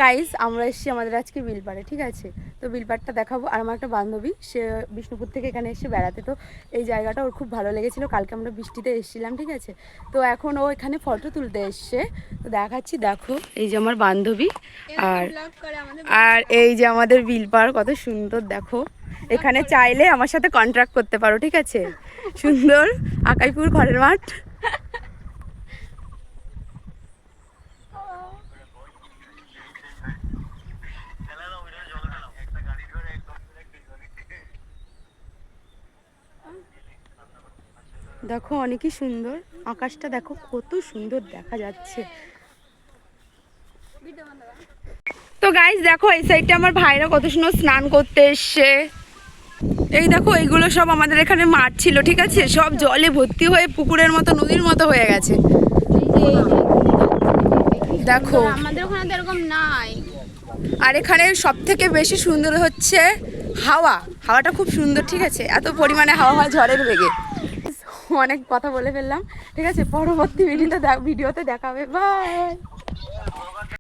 Guys আমরা এসেছি আমাদের আজকে বিলপাড়ে, ঠিক আছে। তো বিলপাড়টা দেখাবো। আর আমার একটা বান্ধবী, সে বিষ্ণুপুর থেকে এখানে এসে বেড়াতে, তো এই জায়গাটা ওর খুব ভালো লেগেছিলো। কালকে আমরা বৃষ্টিতে এসেছিলাম, ঠিক আছে। তো এখন ও এখানে ফটো তুলতে এসছে, তো দেখাচ্ছি। দেখো এই যে আমার বান্ধবী, আর এই যে আমাদের বিলপাড় কত সুন্দর। দেখো এখানে চাইলে আমার সাথে কন্ট্রাক্ট করতে পারো, ঠিক আছে। সুন্দর আকাইপুর ঘরের মাঠ। দেখো অনেকই সুন্দর, আকাশটা দেখো কত সুন্দর দেখা যাচ্ছে। তো গাইস দেখো এই সাইডটা আমার ভাইরা কত সুন্দর স্নান করতে এসছে। এই দেখো এইগুলো সব আমাদের এখানে মাঠ ছিল, ঠিক আছে, সব জলে ভর্তি হয়ে পুকুরের মতো নদীর মতো হয়ে গেছে। দেখো আমাদের ওখানে তো এরকম নাই। আর এখানে সব থেকে বেশি সুন্দর হচ্ছে হাওয়াটা খুব সুন্দর, ঠিক আছে। এত পরিমাণে হাওয়া হয় ঝড়ের বেগে। অনেক কথা বলে ফেললাম, ঠিক আছে। পরবর্তী ভিডিওতে দেখাবে। বাই।